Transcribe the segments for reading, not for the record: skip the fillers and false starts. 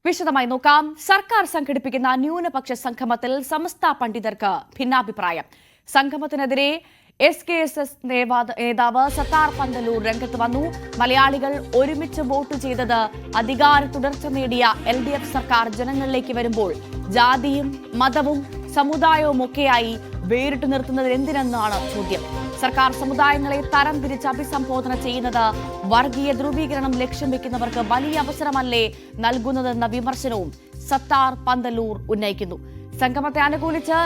വിശദമായി നോക്കാം. സർക്കാർ സംഘടിപ്പിക്കുന്ന ന്യൂനപക്ഷ സംഗമത്തിൽ സമസ്ത പണ്ഡിതർക്ക് ഭിന്നാഭിപ്രായം. സംഗമത്തിനെതിരെ SKSS നേതാവ് സത്താർ പന്തലൂർ രംഗത്ത് വന്നു. മലയാളികൾ ഒരുമിച്ച് വോട്ട് ചെയ്തത് അധികാര തുടർച്ച നേടിയ LDF സർക്കാർ ജനങ്ങളിലേക്ക് വരുമ്പോൾ ജാതിയും മതവും സമുദായവും ഒക്കെയായി വേറിട്ടു നിർത്തുന്നത് എന്തിനെന്നാണ് ചോദ്യം. സർക്കാർ സമുദായങ്ങളെ തരംതിരിച്ച് അഭിസംബോധന ചെയ്യുന്നത് വർഗീയ ധ്രുവീകരണം ലക്ഷ്യം വെക്കുന്നവർക്ക് വലിയ അവസരമല്ലേ നൽകുന്നതെന്ന വിമർശനവും സത്താർ പന്തലൂർ ഉന്നയിക്കുന്നു. സംഗമത്തെ അനുകൂലിച്ച്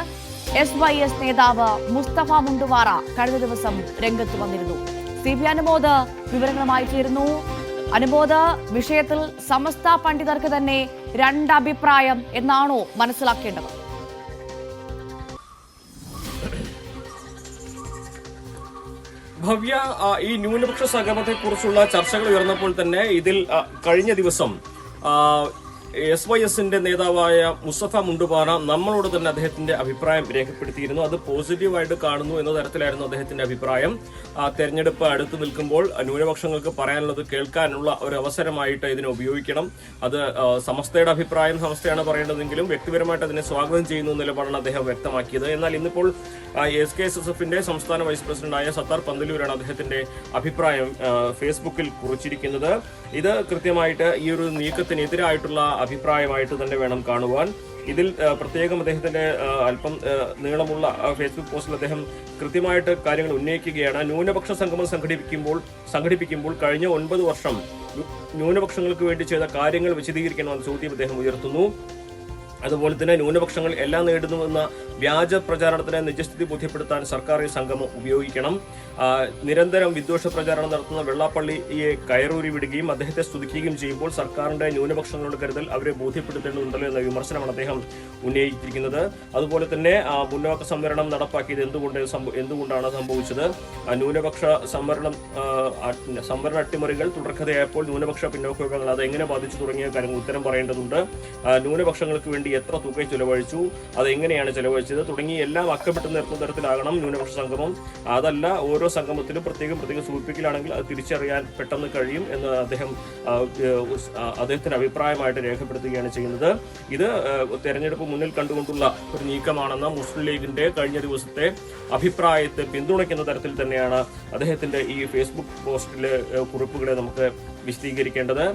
SYS നേതാവ് മുസ്തഫ മുണ്ടുവാറ കഴിഞ്ഞ ദിവസം രംഗത്ത് വന്നിരുന്നു. CP അനുമോദ് വിവരങ്ങളുമായി ചേരുന്നു. അനുമോദ്, വിഷയത്തിൽ സമസ്ത പണ്ഡിതർക്ക് തന്നെ രണ്ടഭിപ്രായം എന്നാണോ മനസ്സിലാക്കേണ്ടത്? ഭവ്യ, ഈ ന്യൂനപക്ഷ സംഗമത്തെ കുറിച്ചുള്ള ചർച്ചകൾ ഉയർന്നപ്പോൾ തന്നെ ഇതിൽ കഴിഞ്ഞ ദിവസം SYSന്റെ നേതാവായ മുസ്തഫ മുണ്ടുപാറ നമ്മളോട് തന്നെ അദ്ദേഹത്തിന്റെ അഭിപ്രായം രേഖപ്പെടുത്തിയിരുന്നു. അത് പോസിറ്റീവായിട്ട് കാണുന്നു എന്ന തരത്തിലായിരുന്നു അദ്ദേഹത്തിന്റെ അഭിപ്രായം. തെരഞ്ഞെടുപ്പ് അടുത്തു നിൽക്കുമ്പോൾ ന്യൂനപക്ഷങ്ങൾക്ക് പറയാനുള്ളത് കേൾക്കാനുള്ള ഒരു അവസരമായിട്ട് ഇതിനെ ഉപയോഗിക്കണം. അത് സമസ്തയുടെ അഭിപ്രായം സമസ്തയാണ് പറയേണ്ടതെങ്കിലും വ്യക്തിപരമായിട്ട് അതിനെ സ്വാഗതം ചെയ്യുന്ന നിലപാടാണ് അദ്ദേഹം വ്യക്തമാക്കിയത്. എന്നാൽ ഇന്നിപ്പോൾ SKSSFന്റെ സംസ്ഥാന വൈസ് പ്രസിഡന്റായ സത്താർ പന്തലൂരാണ് അദ്ദേഹത്തിന്റെ അഭിപ്രായം ഫേസ്ബുക്കിൽ കുറിച്ചിരിക്കുന്നത്. ഇത് കൃത്യമായിട്ട് ഈ ഒരു നീക്കത്തിനെതിരായിട്ടുള്ള അഭിപ്രായമായിട്ട് തന്നെ വേണം കാണുവാൻ. ഇതിൽ പ്രത്യേകം അദ്ദേഹത്തിന്റെ അല്പം നീളമുള്ള ഫേസ്ബുക്ക് പോസ്റ്റിൽ അദ്ദേഹം കൃത്യമായിട്ട് കാര്യങ്ങൾ ഉന്നയിക്കുകയാണ്. ന്യൂനപക്ഷ സംഗമം സംഘടിപ്പിക്കുമ്പോൾ കഴിഞ്ഞ 9 വർഷം ന്യൂനപക്ഷങ്ങൾക്ക് വേണ്ടി ചെയ്ത കാര്യങ്ങൾ വിശദീകരിക്കണമെന്ന ചോദ്യം അദ്ദേഹം ഉയർത്തുന്നു. അതുപോലെ തന്നെ ന്യൂനപക്ഷങ്ങൾ എല്ലാം നേടുന്നുവെന്ന വ്യാജ പ്രചാരണത്തിന് നിജസ്ഥിതി ബോധ്യപ്പെടുത്താൻ സർക്കാർ ഈ സംഗമം ഉപയോഗിക്കണം. നിരന്തരം വിദ്വേഷ പ്രചാരണം നടത്തുന്ന വെള്ളാപ്പള്ളിയെ കയറൂരി വിടുകയും അദ്ദേഹത്തെ സ്തുതിക്കുകയും ചെയ്യുമ്പോൾ സർക്കാരിന്റെ ന്യൂനപക്ഷങ്ങളുടെ കരുതൽ അവരെ ബോധ്യപ്പെടുത്തേണ്ടതുണ്ടല്ലോ എന്ന വിമർശനമാണ് അദ്ദേഹം ഉന്നയിച്ചിരിക്കുന്നത്. അതുപോലെ തന്നെ മുന്നോക്ക സംവരണം നടപ്പാക്കിയത് എന്തുകൊണ്ടാണ് സംഭവിച്ചത്? ന്യൂനപക്ഷ സംവരണ അട്ടിമറികൾ തുടർക്കഥയായപ്പോൾ ന്യൂനപക്ഷ പിന്നോക്ക വിഭാഗങ്ങൾ അത് എങ്ങനെ ബാധിച്ചു തുടങ്ങിയ കാര്യങ്ങൾ ഉത്തരം പറയേണ്ടതുണ്ട്. ന്യൂനപക്ഷങ്ങൾക്ക് വേണ്ടി എത്ര തുക ചെലവഴിച്ചു, അതെങ്ങനെയാണ് ചെലവഴിച്ചത് തുടങ്ങി എല്ലാം അക്കമിട്ട് നിർത്തുന്ന തരത്തിലാകണം ന്യൂനപക്ഷ സംഗമം. അതല്ല ഓരോ സംഗമത്തിലും പ്രത്യേകം സൂചിപ്പിക്കലാണെങ്കിൽ അത് തിരിച്ചറിയാൻ പെട്ടെന്ന് കഴിയും എന്ന് അദ്ദേഹത്തിന്റെ അഭിപ്രായമായിട്ട് രേഖപ്പെടുത്തുകയാണ് ചെയ്യുന്നത്. ഇത് തെരഞ്ഞെടുപ്പ് മുന്നിൽ കണ്ടുകൊണ്ടുള്ള ഒരു നീക്കമാണെന്ന മുസ്ലിം ലീഗിന്റെ കഴിഞ്ഞ ദിവസത്തെ അഭിപ്രായത്തെ പിന്തുണയ്ക്കുന്ന തരത്തിൽ തന്നെയാണ് അദ്ദേഹത്തിന്റെ ഈ ഫേസ്ബുക്ക് പോസ്റ്റിലെ കുറിപ്പുകളെ നമുക്ക് വിശദീകരിക്കേണ്ടത്.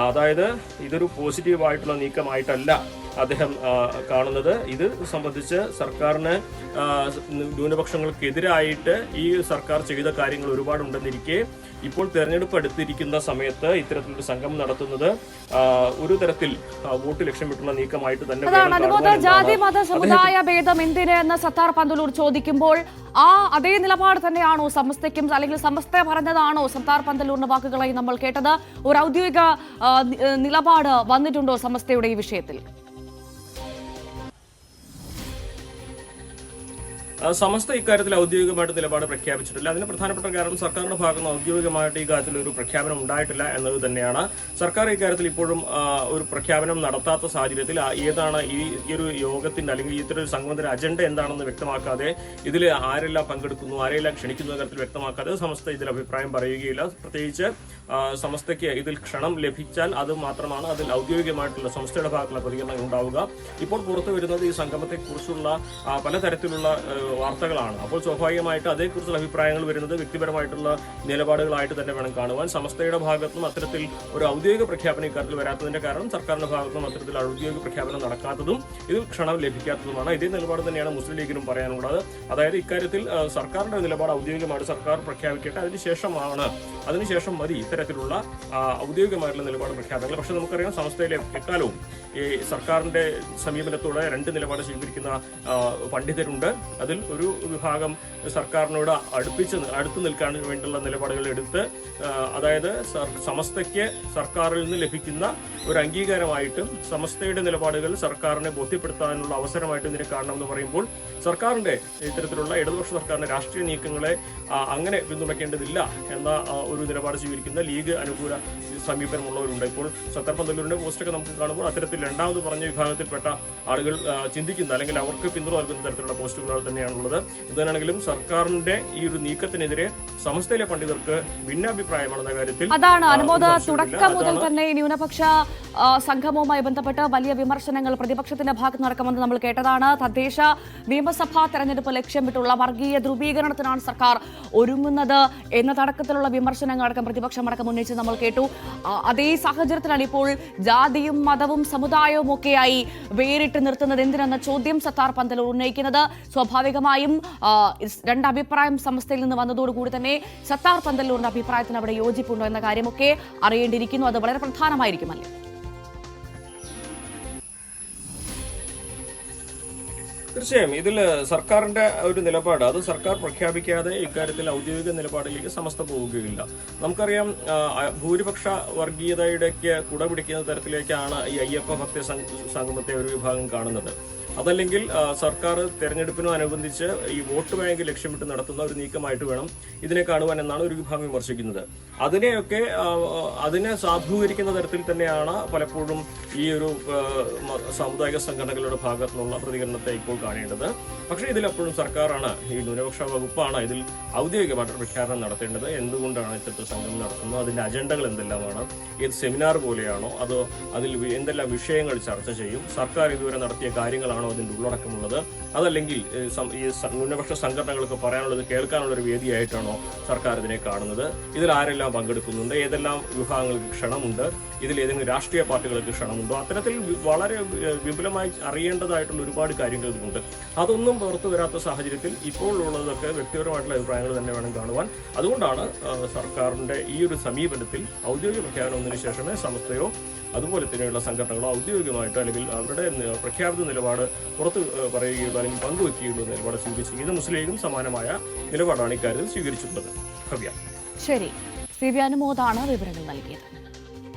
അതായത് ഇതൊരു പോസിറ്റീവായിട്ടുള്ള നീക്കമായിട്ടല്ല അദ്ദേഹം കാണുന്നത്. ഇത് സംബന്ധിച്ച് സർക്കാരിന് ന്യൂനപക്ഷങ്ങൾക്കെതിരായിട്ട് ഈ സർക്കാർ ചെയ്ത കാര്യങ്ങൾ ഒരുപാടുണ്ടെന്നിരിക്കെ ഇപ്പോൾ തെരഞ്ഞെടുപ്പ് അടുത്തിരിക്കുന്ന സമയത്ത് ഇത്തരത്തിലൊരു സംഗമം നടത്തുന്നത് ഒരു തരത്തിൽ വോട്ട് ലക്ഷ്യമിട്ടുള്ള നീക്കമായിട്ട് തന്നെ. ജാതി മത സമുദായ ഭേദം എന്തിന് എന്ന് സത്താർ പന്തലൂർ ചോദിക്കുമ്പോൾ അതേ നിലപാട് തന്നെയാണോ സമസ്തയ്ക്കും, അല്ലെങ്കിൽ സമസ്ത പറഞ്ഞതാണോ സത്താർ പന്തലൂരിന്റെ വാക്കുകളായി നമ്മൾ കേട്ടത്? ഒരു ഔദ്യോഗിക നിലപാട് വന്നിട്ടുണ്ടോ സമസ്തയുടെ ഈ വിഷയത്തിൽ? സമസ്ത ഇക്കാര്യത്തിൽ ഔദ്യോഗികമായിട്ട് നിലപാട് പ്രഖ്യാപിച്ചിട്ടില്ല. അതിന് പ്രധാനപ്പെട്ട കാരണം സർക്കാരിന്റെ ഭാഗത്ത് നിന്ന് ഔദ്യോഗികമായിട്ട് ഈ കാര്യത്തിൽ ഒരു പ്രഖ്യാപനം ഉണ്ടായിട്ടില്ല എന്നത് തന്നെയാണ്. സർക്കാർ ഇക്കാര്യത്തിൽ ഇപ്പോഴും ഒരു പ്രഖ്യാപനം നടത്താത്ത സാഹചര്യത്തിൽ ഏതാണ് ഈ ഒരു യോഗത്തിന്റെ അല്ലെങ്കിൽ ഇത്തരൊരു സംഗമത്തിന്റെ അജണ്ട എന്താണെന്ന് വ്യക്തമാക്കാതെ, ഇതിൽ ആരെല്ലാം പങ്കെടുക്കുന്നു, ആരെല്ലാം ക്ഷണിക്കുന്ന കാര്യത്തിൽ വ്യക്തമാക്കാതെ സമസ്ത ഇതിൽ അഭിപ്രായം പറയുകയില്ല. പ്രത്യേകിച്ച് സമസ്തയ്ക്ക് ഇതിൽ ക്ഷണം ലഭിച്ചാൽ അത് മാത്രമാണ് അതിൽ ഔദ്യോഗികമായിട്ടുള്ള സമസ്തയുടെ ഭാഗത്തുള്ള പ്രതികരണം ഉണ്ടാവുക. ഇപ്പോൾ പുറത്തു വരുന്നത് ഈ സംഗമത്തെക്കുറിച്ചുള്ള പലതരത്തിലുള്ള വാർത്തകളാണ്. അപ്പോൾ സ്വാഭാവികമായിട്ട് അതേക്കുറിച്ചുള്ള അഭിപ്രായങ്ങൾ വരുന്നത് വ്യക്തിപരമായിട്ടുള്ള നിലപാടുകളായിട്ട് തന്നെ വേണം കാണുവാൻ. സമസ്തയുടെ ഭാഗത്തുനിന്നും അത്തരത്തിൽ ഒരു ഔദ്യോഗിക പ്രഖ്യാപനം ഇക്കാര്യത്തിൽ വരാത്തതിന്റെ കാരണം സർക്കാരിന്റെ ഭാഗത്തുനിന്നും അത്തരത്തിൽ ഔദ്യോഗിക പ്രഖ്യാപനം നടക്കാത്തതും ഇതിൽ ക്ഷണം ലഭിക്കാത്തതുമാണ്. ഇതേ നിലപാട് തന്നെയാണ് മുസ്ലിം ലീഗിനും പറയാനുള്ളത്. അതായത് ഇക്കാര്യത്തിൽ സർക്കാരിന്റെ നിലപാട് ഔദ്യോഗികമായിട്ട് സർക്കാർ പ്രഖ്യാപിക്കട്ടെ, അതിനുശേഷം മതി ഇത്തരത്തിലുള്ള ഔദ്യോഗികമായിട്ടുള്ള നിലപാട് പ്രഖ്യാപനങ്ങൾ. പക്ഷെ നമുക്കറിയാം സമസ്തയിലെ എക്കാലവും ഈ സർക്കാരിന്റെ സമീപനത്തോടെ രണ്ട് നിലപാട് സ്വീകരിക്കുന്ന പണ്ഡിതരുണ്ട്. അതിൽ ഒരു വിഭാഗം സർക്കാരിനോട് അടുത്തു നിൽക്കാൻ വേണ്ടിയുള്ള നിലപാടുകൾ എടുത്ത്, അതായത് സമസ്തയ്ക്ക് സർക്കാരിൽ നിന്ന് ലഭിക്കുന്ന ഒരു അംഗീകാരമായിട്ടും സമസ്തയുടെ നിലപാടുകൾ സർക്കാരിനെ ബോധ്യപ്പെടുത്താനുള്ള അവസരമായിട്ടും ഇതിനെ കാണണമെന്ന് പറയുമ്പോൾ സർക്കാരിന്റെ ഇത്തരത്തിലുള്ള ഇടതുപക്ഷ സർക്കാരിന്റെ രാഷ്ട്രീയ നീക്കങ്ങളെ അങ്ങനെ പിന്തുണയ്ക്കേണ്ടതില്ല എന്ന ഒരു നിലപാട് സ്വീകരിക്കുന്ന ലീഗ് അനുകൂല സമീപനമുള്ളവരുണ്ട്. ഇപ്പോൾ സത്താർ പന്തല്ലൂരിന്റെ പോസ്റ്റൊക്കെ നമുക്ക് കാണുമ്പോൾ അത്തരത്തിൽ രണ്ടാമത് പറഞ്ഞ വിഭാഗത്തിൽപ്പെട്ട ആളുകൾ ചിന്തിക്കുന്ന അല്ലെങ്കിൽ അവർക്ക് പിന്തുണ നൽകുന്ന തരത്തിലുള്ള പോസ്റ്റുകൾ തന്നെയാണുള്ളത്. എന്താണെങ്കിലും സർക്കാരിന്റെ ഈ ഒരു നീക്കത്തിനെതിരെ സമസ്തയിലെ പണ്ഡിതർക്ക് ഭിന്നാഭിപ്രായമാണെന്ന കാര്യത്തിൽ അതാണ് അനുമോദ. തുടക്കം മുതൽ തന്നെ ന്യൂനപക്ഷ സംഗമവുമായി ബന്ധപ്പെട്ട് വലിയ വിമർശനങ്ങൾ പ്രതിപക്ഷത്തിന്റെ ഭാഗത്ത് നടക്കുമെന്ന് നമ്മൾ കേട്ടതാണ്. തദ്ദേശ നിയമസഭാ തെരഞ്ഞെടുപ്പ് ലക്ഷ്യമിട്ടുള്ള വർഗീയ ധ്രുവീകരണത്തിനാണ് സർക്കാർ ഒരുങ്ങുന്നത് എന്നതടക്കത്തിലുള്ള വിമർശനങ്ങൾ അടക്കം പ്രതിപക്ഷം അടക്കം ഉന്നയിച്ച് നമ്മൾ കേട്ടു. അതേ സാഹചര്യത്തിലാണ് ഇപ്പോൾ ജാതിയും മതവും സമുദായവും ഒക്കെയായി വേറിട്ട് നിർത്തുന്നത് എന്തിനെന്ന ചോദ്യം സത്താർ പന്തലൂർ ഉന്നയിക്കുന്നത്. സ്വാഭാവികമായും രണ്ടഭിപ്രായം സമസ്തയിൽ നിന്ന് വന്നതോടുകൂടി തന്നെ സത്താർ പന്തലൂരിന്റെ അഭിപ്രായത്തിന് അവിടെ യോജിപ്പുണ്ടോ എന്ന കാര്യമൊക്കെ അറിയേണ്ടിയിരിക്കുന്നു. അത് വളരെ പ്രധാനമായിരിക്കുമല്ലേ? തീർച്ചയായും ഇതിൽ സർക്കാരിന്റെ ഒരു നിലപാട് അത് സർക്കാർ പ്രഖ്യാപിക്കാതെ ഇക്കാര്യത്തിൽ ഔദ്യോഗിക നിലപാടിലേക്ക് സമസ്ത പോവുകയില്ല. നമുക്കറിയാം ഭൂരിപക്ഷ വർഗീയതയുടെക്ക് കുടപിടിക്കുന്ന തരത്തിലേക്കാണ് ഈ അയ്യപ്പ ഭക്ത സംഗമത്തെ ഒരു വിഭാഗം കാണുന്നത്. അതല്ലെങ്കിൽ സർക്കാർ തെരഞ്ഞെടുപ്പിനോടനുബന്ധിച്ച് ഈ വോട്ട് ബാങ്ക് ലക്ഷ്യമിട്ട് നടത്തുന്ന ഒരു നീക്കമായിട്ട് വേണം ഇതിനെ കാണുവാൻ എന്നാണ് ഒരു വിഭാഗം വിമർശിക്കുന്നത്. അതിനെ സാധൂകരിക്കുന്ന തരത്തിൽ തന്നെയാണ് പലപ്പോഴും ഈ ഒരു സാമുദായിക സംഘടനകളുടെ ഭാഗത്തു നിന്നുള്ള പ്രതികരണത്തെ ഇപ്പോൾ കാണേണ്ടത്. പക്ഷേ ഇതിലെപ്പോഴും സർക്കാരാണ്, ഈ ന്യൂനപക്ഷ വകുപ്പാണ് ഇതിൽ ഔദ്യോഗികമായിട്ട് പ്രഖ്യാപനം നടത്തേണ്ടത്. എന്തുകൊണ്ടാണ് ഇത്തരത്തിൽ സംഘം നടത്തുന്നത്, അതിന്റെ അജണ്ടകൾ എന്തെല്ലാമാണ്, ഏത് സെമിനാർ പോലെയാണോ, അതോ അതിൽ എന്തെല്ലാം വിഷയങ്ങൾ ചർച്ച ചെയ്യും, സർക്കാർ ഇതുവരെ നടത്തിയ കാര്യങ്ങളാണ് അതിന്റെ ഉള്ളടക്കമുള്ളത്, അതല്ലെങ്കിൽ ഈ ന്യൂനപക്ഷ സംഘടനകൾക്ക് പറയാനുള്ളത് കേൾക്കാനുള്ള ഒരു വേദിയായിട്ടാണോ സർക്കാർ ഇതിനെ കാണുന്നത്, ഇതിൽ ആരെല്ലാം പങ്കെടുക്കുന്നുണ്ട്, ഏതെല്ലാം വിഭാഗങ്ങൾക്ക് ക്ഷണമുണ്ട്, ഇതിൽ ഏതെങ്കിലും രാഷ്ട്രീയ പാർട്ടികൾക്ക് ക്ഷണമുണ്ടോ, അത്തരത്തിൽ വളരെ വിപുലമായി അറിയേണ്ടതായിട്ടുള്ള ഒരുപാട് കാര്യങ്ങൾ ഇതിലുണ്ട്. അതൊന്നും പുറത്തു വരാത്ത സാഹചര്യത്തിൽ ഇപ്പോൾ ഉള്ളതൊക്കെ വ്യക്തിപരമായിട്ടുള്ള അഭിപ്രായങ്ങൾ തന്നെ വേണം കാണുവാൻ. അതുകൊണ്ടാണ് സർക്കാരിന്റെ ഈ ഒരു സമീപനത്തിൽ ഔദ്യോഗിക പ്രഖ്യാപനം ഒന്നിനു ശേഷമേ സമസ്തയോ അതുപോലെ തന്നെയുള്ള സംഘടനകളോ ഔദ്യോഗികമായിട്ട് അല്ലെങ്കിൽ അവരുടെ പ്രഖ്യാപിത നിലപാട് പുറത്ത് പറയുകയുള്ളൂ അല്ലെങ്കിൽ പങ്കുവെക്കുകയുള്ളൂ നിലപാട് സ്വീകരിച്ചു. ഇത് മുസ്ലിം ലീഗും സമാനമായ നിലപാടാണ് ഇക്കാര്യത്തിൽ സ്വീകരിച്ചിട്ടുള്ളത്. ഭവ്യ. ശരി, സി വി അനുമോദാണ് വിവരങ്ങൾ നൽകിയത്.